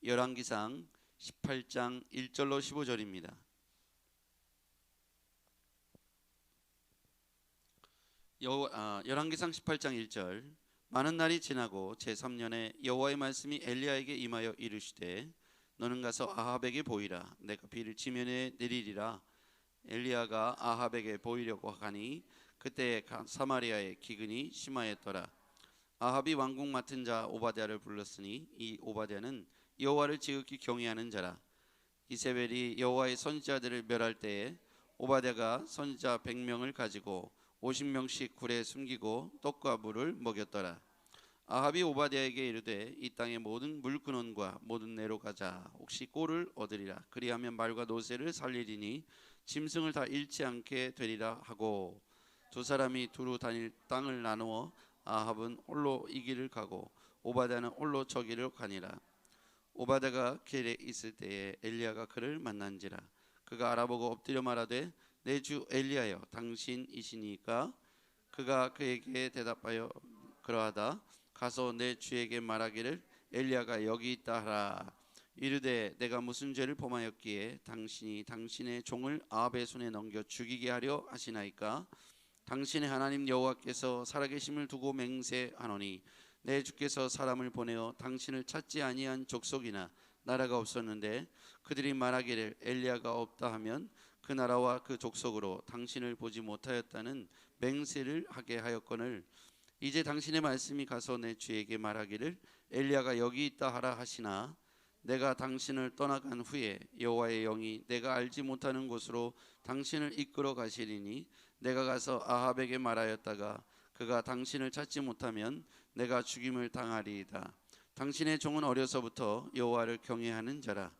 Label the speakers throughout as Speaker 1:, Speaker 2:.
Speaker 1: 열왕기상 18장 1절로 15절입니다. 열왕기상 18장 1절. 많은 날이 지나고 제3년에 여호와의 말씀이 엘리야에게 임하여 이르시되 너는 가서 아합에게 보이라. 내가 비를 지면에 내리리라. 엘리야가 아합에게 보이려고 하니 그때 사마리아의 기근이 심하였더라. 아합이 왕궁 맡은 자 오바댜를 불렀으니 이 오바댜는 여호와를 지극히 경외하는 자라. 이세벨이 여호와의 선지자들을 멸할 때에 오바댜가 선지자 100명을 가지고 50명씩 굴에 숨기고 떡과 물을 먹였더라. 아합이 오바댜에게 이르되 이 땅의 모든 물근원과 모든 내로 가자. 혹시 꼴을 얻으리라. 그리하면 말과 노새를 살리리니 짐승을 다 잃지 않게 되리라 하고, 두 사람이 두루 다닐 땅을 나누어 아합은 홀로 이 길을 가고 오바댜는 홀로 저 길을 가니라. 오바댜가 길에 있을 때에 엘리야가 그를 만난지라. 그가 알아보고 엎드려 말하되 내 주 엘리야여 당신이시니까? 그가 그에게 대답하여 그러하다. 가서 내 주에게 말하기를 엘리야가 여기 있다 하라. 이르되 내가 무슨 죄를 범하였기에 당신이 당신의 종을 아합의 손에 넘겨 죽이게 하려 하시나이까? 당신의 하나님 여호와께서 살아계심을 두고 맹세하노니 내 주께서 사람을 보내어 당신을 찾지 아니한 족속이나 나라가 없었는데 그들이 말하기를 엘리야가 없다 하면 그 나라와 그 족속으로 당신을 보지 못하였다는 맹세를 하게 하였거늘 이제 당신의 말씀이 가서 내 주에게 말하기를 엘리야가 여기 있다 하라 하시나 내가 당신을 떠나간 후에 여호와의 영이 내가 알지 못하는 곳으로 당신을 이끌어 가시리니 내가 가서 아합에게 말하였다가 그가 당신을 찾지 못하면 내가 죽임을 당하리이다. 당신의 종은 어려서부터 여호와를 경외하는 자라.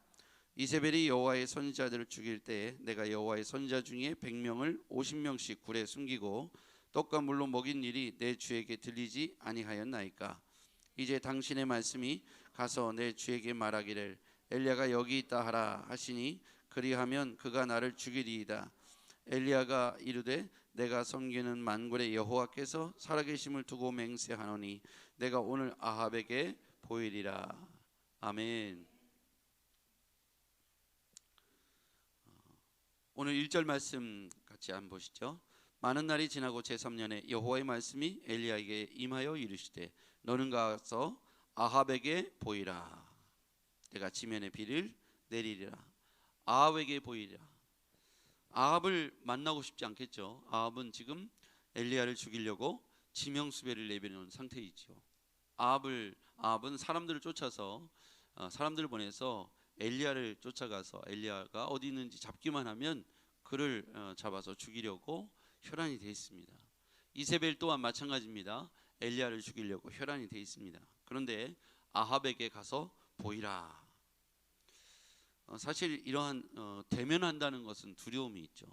Speaker 1: 이세벨이 여호와의 선지자들을 죽일 때에 내가 여호와의 선지자 중에 100명을 50명씩 굴에 숨기고 떡과 물로 먹인 일이 내 주에게 들리지 아니하였나이까? 이제 당신의 말씀이 가서 내 주에게 말하기를 엘리야가 여기 있다 하라 하시니 그리하면 그가 나를 죽이리이다. 엘리야가 이르되 내가 섬기는 만군의 여호와께서 살아계심을 두고 맹세하노니 내가 오늘 아합에게 보이리라. 아멘. 오늘 1절 말씀 같이 한번 보시죠. 많은 날이 지나고 제3년에 여호와의 말씀이 엘리야에게 임하여 이르시되 너는 가서 아합에게 보이라. 내가 지면에 비를 내리리라. 아합에게 보이리라. 아합을 만나고 싶지 않겠죠. 아합은 지금 엘리야를 죽이려고 지명수배를 내비놓은 상태이죠. 아합은 사람들을 쫓아서 사람들을 보내서 엘리야를 쫓아가서 엘리야가 어디 있는지 잡기만 하면 그를 잡아서 죽이려고 혈안이 되어 있습니다. 이세벨 또한 마찬가지입니다. 엘리야를 죽이려고 혈안이 되어 있습니다. 그런데 아합에게 가서 보이라. 사실 이러한 대면한다는 것은 두려움이 있죠.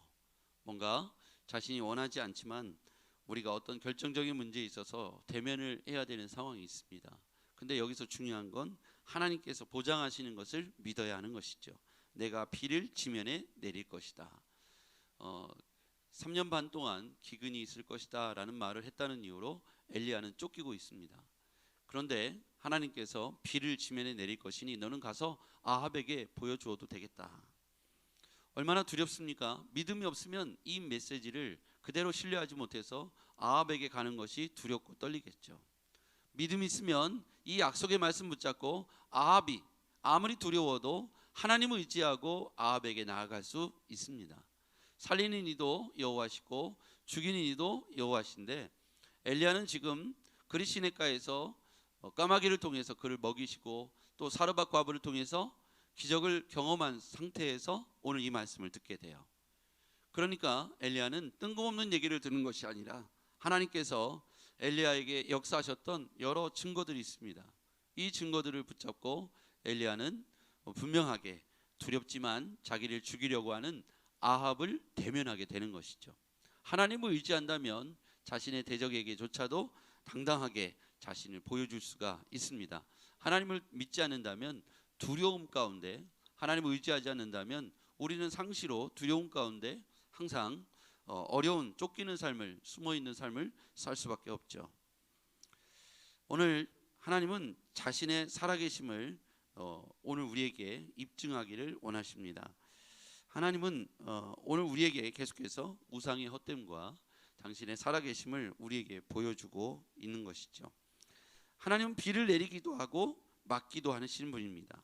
Speaker 1: 뭔가 자신이 원하지 않지만 우리가 어떤 결정적인 문제에 있어서 대면을 해야 되는 상황이 있습니다. 근데 여기서 중요한 건 하나님께서 보장하시는 것을 믿어야 하는 것이죠. 내가 비를 지면에 내릴 것이다. 3년 반 동안 기근이 있을 것이다 라는 말을 했다는 이유로 엘리야는 쫓기고 있습니다. 그런데 하나님께서 비를 지면에 내릴 것이니 너는 가서 아합에게 보여주어도 되겠다. 얼마나 두렵습니까? 믿음이 없으면 이 메시지를 그대로 신뢰하지 못해서 아합에게 가는 것이 두렵고 떨리겠죠. 믿음이 있으면 이 약속의 말씀 붙잡고 아합이 아무리 두려워도 하나님을 의지하고 아합에게 나아갈 수 있습니다. 살리는 이도 여호와시고 죽이는 이도 여호와신데 엘리야는 지금 그리시네가에서 까마귀를 통해서 그를 먹이시고 또 사르밧 과부를 통해서 기적을 경험한 상태에서 오늘 이 말씀을 듣게 돼요. 그러니까 엘리야는 뜬금없는 얘기를 듣는 것이 아니라 하나님께서 엘리야에게 역사하셨던 여러 증거들이 있습니다. 이 증거들을 붙잡고 엘리야는 분명하게 두렵지만 자기를 죽이려고 하는 아합을 대면하게 되는 것이죠. 하나님을 의지한다면 자신의 대적에게조차도 당당하게 자신을 보여줄 수가 있습니다. 하나님을 믿지 않는다면 두려움 가운데, 하나님을 의지하지 않는다면 우리는 상시로 두려움 가운데 항상 어려운 쫓기는 삶을, 숨어있는 삶을 살 수밖에 없죠. 오늘 하나님은 자신의 살아계심을 오늘 우리에게 입증하기를 원하십니다. 하나님은 오늘 우리에게 계속해서 우상의 헛됨과 당신의 살아계심을 우리에게 보여주고 있는 것이죠. 하나님은 비를 내리기도 하고 막기도 하시는 분입니다.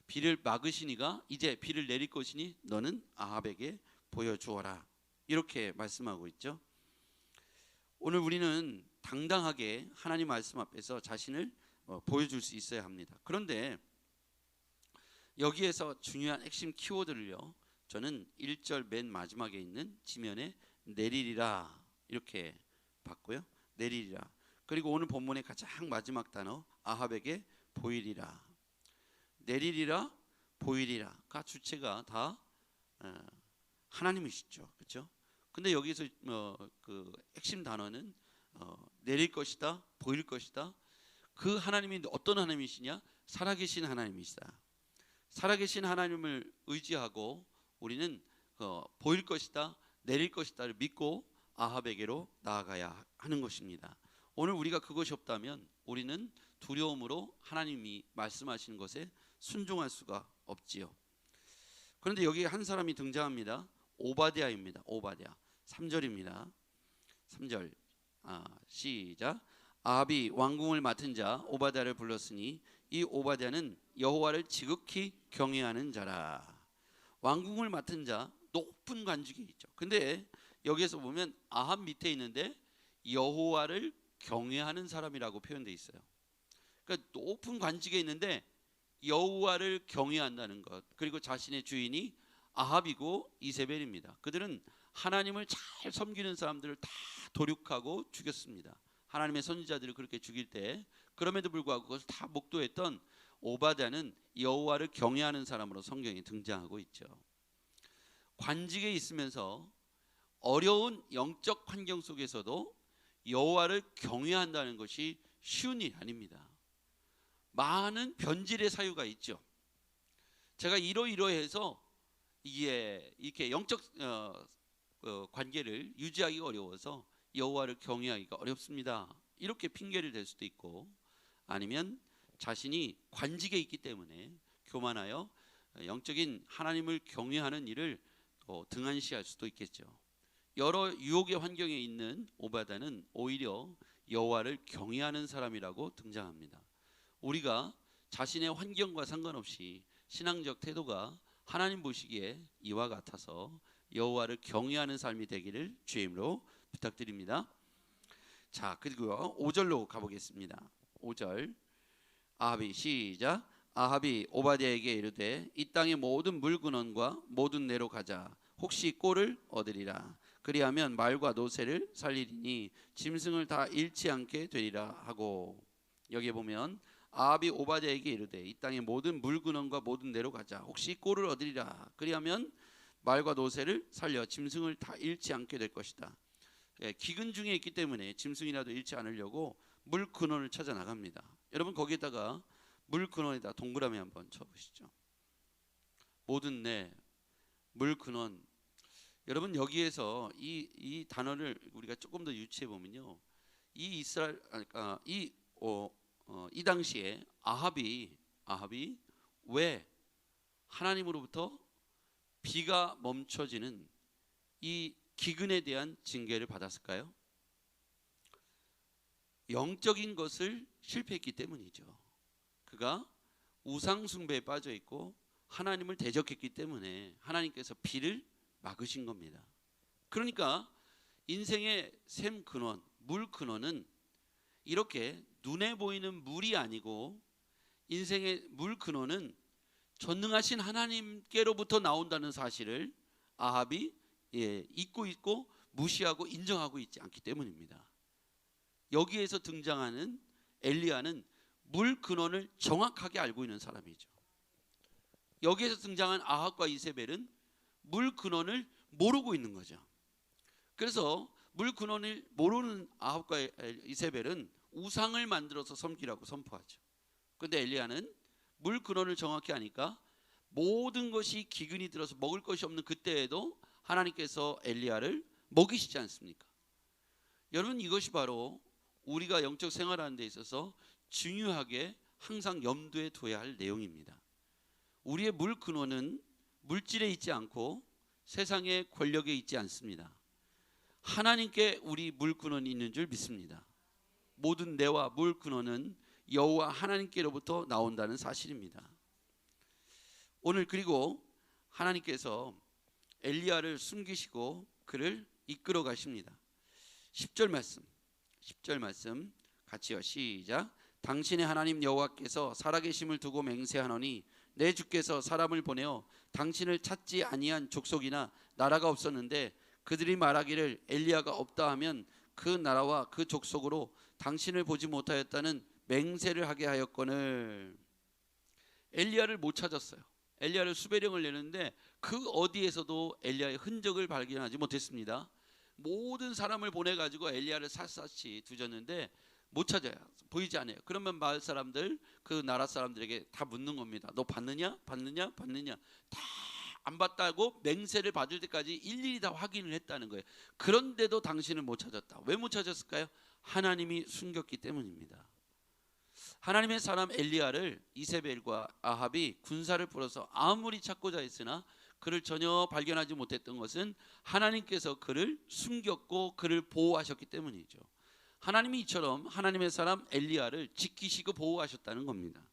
Speaker 1: 비를 막으시니가 이제 비를 내릴 것이니 너는 아합에게 보여주어라, 이렇게 말씀하고 있죠. 오늘 우리는 당당하게 하나님 말씀 앞에서 자신을 보여줄 수 있어야 합니다. 그런데 여기에서 중요한 핵심 키워드를요, 저는 1절 맨 마지막에 있는 지면에 내리리라 이렇게 봤고요. 내리리라. 그리고 오늘 본문의 가장 마지막 단어 아합에게 보이리라. 내리리라, 보이리라가 주체가 다 하나님이시죠, 그렇죠? 근데 여기서 그 핵심 단어는 내릴 것이다, 보일 것이다. 그 하나님이 어떤 하나님이시냐? 살아계신 하나님이시다. 살아계신 하나님을 의지하고 우리는 보일 것이다, 내릴 것이다를 믿고 아합에게로 나아가야 하는 것입니다. 오늘 우리가 그것이 없다면 우리는 두려움으로 하나님이 말씀하시는 것에 순종할 수가 없지요. 그런데 여기 한 사람이 등장합니다. 오바댜입니다. 오바댜. 3절입니다. 3절 시작. 아합이 왕궁을 맡은 자 오바댜를 불렀으니 이 오바댜는 여호와를 지극히 경외하는 자라. 왕궁을 맡은 자, 높은 관직에 있죠. 근데 여기에서 보면 아합 밑에 있는데 여호와를 경외하는 사람이라고 표현되어 있어요. 그러니까 높은 관직에 있는데 여호와를 경외한다는 것, 그리고 자신의 주인이 아합이고 이세벨입니다. 그들은 하나님을 잘 섬기는 사람들을 다 도륙하고 죽였습니다. 하나님의 선지자들을 그렇게 죽일 때 그럼에도 불구하고 그것을 다 목도했던 오바댜는 여호와를 경외하는 사람으로 성경에 등장하고 있죠. 관직에 있으면서 어려운 영적 환경 속에서도 여호와를 경외한다는 것이 쉬운 일이 아닙니다. 많은 변질의 사유가 있죠. 제가 이러이러해서 이게 이렇게 영적 관계를 유지하기가 어려워서 여호와를 경외하기가 어렵습니다, 이렇게 핑계를 댈 수도 있고, 아니면 자신이 관직에 있기 때문에 교만하여 영적인 하나님을 경외하는 일을 등한시할 수도 있겠죠. 여러 유혹의 환경에 있는 오바댜는 오히려 여호와를 경외하는 사람이라고 등장합니다. 우리가 자신의 환경과 상관없이 신앙적 태도가 하나님 보시기에 이와 같아서 여호와를 경외하는 삶이 되기를 주의 이름으로 부탁드립니다. 자, 그리고요 5절로 가보겠습니다. 5절 아합이 시작. 아합이 오바댜에게 이르되 이 땅의 모든 물근원과 모든 내로 가자. 혹시 꼴을 얻으리라. 그리하면 말과 노새를 살리리니 짐승을 다 잃지 않게 되리라 하고, 여기에 보면 아합이 오바댜에게 이르되 이 땅의 모든 물근원과 모든 내로 가자. 혹시 꼴을 얻으리라. 그리하면 말과 노새를 살려 짐승을 다 잃지 않게 될 것이다. 기근 중에 있기 때문에 짐승이라도 잃지 않으려고 물 근원을 찾아 나갑니다. 여러분 거기에다가 물 근원에다 동그라미 한번 쳐보시죠. 모든 내, 물 근원. 여러분 여기에서 이 단어를 우리가 조금 더 유추해 보면요, 이 이스라엘 이 당시에 아합이 왜 하나님으로부터 비가 멈춰지는 이 기근에 대한 징계를 받았을까요? 영적인 것을 실패했기 때문이죠. 그가 우상 숭배에 빠져 있고 하나님을 대적했기 때문에 하나님께서 비를 막으신 겁니다. 그러니까 인생의 샘 근원, 물 근원은 이렇게 눈에 보이는 물이 아니고 인생의 물 근원은 전능하신 하나님께로부터 나온다는 사실을 아합이 잊고 있고 무시하고 인정하고 있지 않기 때문입니다. 여기에서 등장하는 엘리야는 물 근원을 정확하게 알고 있는 사람이죠. 여기에서 등장한 아합과 이세벨은 물 근원을 모르고 있는 거죠. 그래서 물 근원을 모르는 아합과 이세벨은 우상을 만들어서 섬기라고 선포하죠. 그런데 엘리야는 물 근원을 정확히 아니까 모든 것이 기근이 들어서 먹을 것이 없는 그때에도 하나님께서 엘리야를 먹이시지 않습니까? 여러분 이것이 바로 우리가 영적 생활하는 데 있어서 중요하게 항상 염두에 둬야 할 내용입니다. 우리의 물 근원은 물질에 있지 않고 세상의 권력에 있지 않습니다. 하나님께 우리 물 근원이 있는 줄 믿습니다. 모든 내와 물 근원은 여호와 하나님께로부터 나온다는 사실입니다. 오늘 그리고 하나님께서 엘리야를 숨기시고 그를 이끌어 가십니다. 10절 말씀 같이요. 시작. 당신의 하나님 여호와께서 살아계심을 두고 맹세하노니 내 주께서 사람을 보내어 당신을 찾지 아니한 족속이나 나라가 없었는데 그들이 말하기를 엘리야가 없다 하면 그 나라와 그 족속으로 당신을 보지 못하였다는 맹세를 하게 하였거늘. 엘리야를 못 찾았어요. 엘리야를 수배령을 내는데 그 어디에서도 엘리야의 흔적을 발견하지 못했습니다. 모든 사람을 보내가지고 엘리야를 샅샅이 뒤졌는데 못 찾아요. 보이지 않아요. 그러면 마을 사람들, 그 나라 사람들에게 다 묻는 겁니다. 너 봤느냐? 다 안 봤다고 맹세를 받을 때까지 일일이 다 확인을 했다는 거예요. 그런데도 당신을 못 찾았다. 왜 못 찾았을까요? 하나님이 숨겼기 때문입니다. 하나님의 사람 엘리야를 이세벨과 아합이 군사를 풀어서 아무리 찾고자 했으나 그를 전혀 발견하지 못했던 것은 하나님께서 그를 숨겼고 그를 보호하셨기 때문이죠. 하나님이 이처럼 하나님의 사람 엘리야를 지키시고 보호하셨다는 겁니다.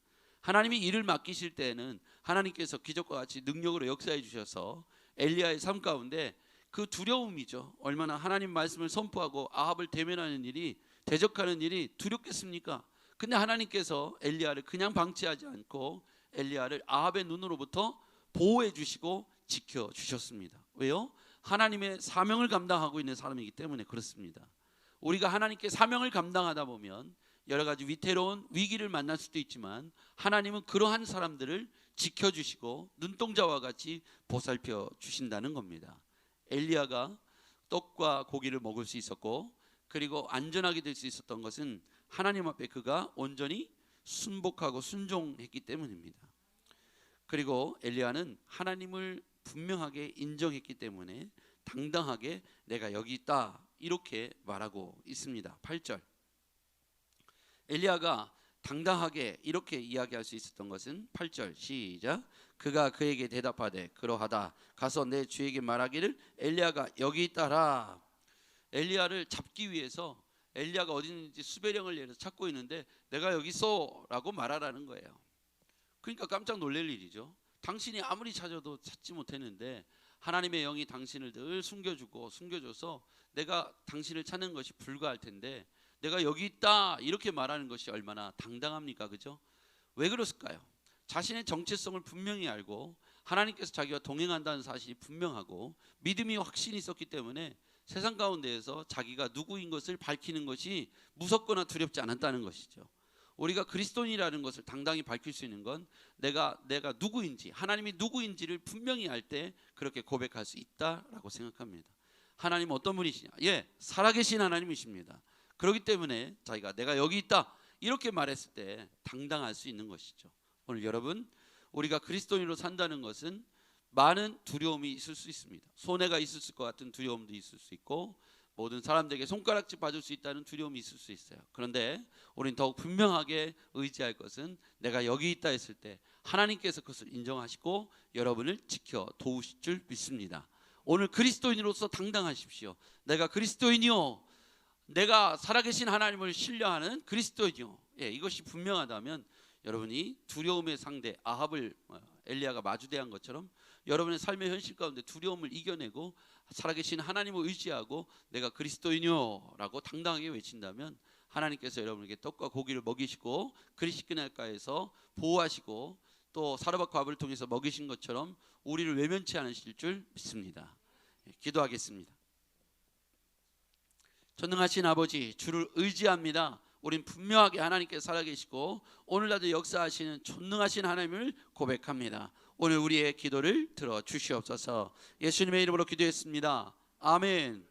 Speaker 1: 하나님이 일을 맡기실 때에는 하나님께서 기적과 같이 능력으로 역사해 주셔서 엘리야의 삶 가운데 그 두려움이죠. 얼마나 하나님 말씀을 선포하고 아합을 대면하는 일이, 대적하는 일이 두렵겠습니까? 근데 하나님께서 엘리야를 그냥 방치하지 않고 엘리야를 아합의 눈으로부터 보호해 주시고 지켜 주셨습니다. 왜요? 하나님의 사명을 감당하고 있는 사람이기 때문에 그렇습니다. 우리가 하나님께 사명을 감당하다 보면 여러 가지 위태로운 위기를 만날 수도 있지만 하나님은 그러한 사람들을 지켜주시고 눈동자와 같이 보살펴 주신다는 겁니다. 엘리야가 떡과 고기를 먹을 수 있었고 그리고 안전하게 될 수 있었던 것은 하나님 앞에 그가 온전히 순복하고 순종했기 때문입니다. 그리고 엘리야는 하나님을 분명하게 인정했기 때문에 당당하게 내가 여기 있다 이렇게 말하고 있습니다. 8절. 엘리야가 당당하게 이렇게 이야기할 수 있었던 것은 8절 시작. 그가 그에게 대답하되 그러하다 가서 내 주에게 말하기를 엘리야가 여기 있다라. 엘리야를 잡기 위해서 엘리야가 어디 있는지 수배령을 내려서 찾고 있는데 내가 여기 있어 라고 말하라는 거예요. 그러니까 깜짝 놀랄 일이죠. 당신이 아무리 찾아도 찾지 못했는데 하나님의 영이 당신을 늘 숨겨줘서 내가 당신을 찾는 것이 불가할 텐데 내가 여기 있다 이렇게 말하는 것이 얼마나 당당합니까? 그죠? 왜 그랬을까요? 자신의 정체성을 분명히 알고 하나님께서 자기와 동행한다는 사실이 분명하고 믿음이 확신이 있었기 때문에 세상 가운데에서 자기가 누구인 것을 밝히는 것이 무섭거나 두렵지 않았다는 것이죠. 우리가 그리스도인이라는 것을 당당히 밝힐 수 있는 건 내가 누구인지, 하나님이 누구인지를 분명히 알 때 그렇게 고백할 수 있다라고 생각합니다. 하나님은 어떤 분이시냐? 살아계신 하나님이십니다. 그렇기 때문에 자기가 내가 여기 있다 이렇게 말했을 때 당당할 수 있는 것이죠. 오늘 여러분, 우리가 그리스도인으로 산다는 것은 많은 두려움이 있을 수 있습니다. 손해가 있을 것 같은 두려움도 있을 수 있고 모든 사람들에게 손가락질 받을 수 있다는 두려움이 있을 수 있어요. 그런데 우리는 더욱 분명하게 의지할 것은 내가 여기 있다 했을 때 하나님께서 그것을 인정하시고 여러분을 지켜 도우실 줄 믿습니다. 오늘 그리스도인으로서 당당하십시오. 내가 그리스도인이요, 내가 살아계신 하나님을 신뢰하는 그리스도인이요. 이것이 분명하다면 여러분이 두려움의 상대 아합을 엘리야가 마주대한 것처럼 여러분의 삶의 현실 가운데 두려움을 이겨내고 살아계신 하나님을 의지하고 내가 그리스도인이요 라고 당당하게 외친다면 하나님께서 여러분에게 떡과 고기를 먹이시고 그리스도인가에서 보호하시고 또 사르밧 과부를 통해서 먹이신 것처럼 우리를 외면치 않으실 줄 믿습니다. 기도하겠습니다. 전능하신 아버지, 주를 의지합니다. 우린 분명하게 하나님께서 살아계시고 오늘날도 역사하시는 전능하신 하나님을 고백합니다. 오늘 우리의 기도를 들어주시옵소서. 예수님의 이름으로 기도했습니다. 아멘.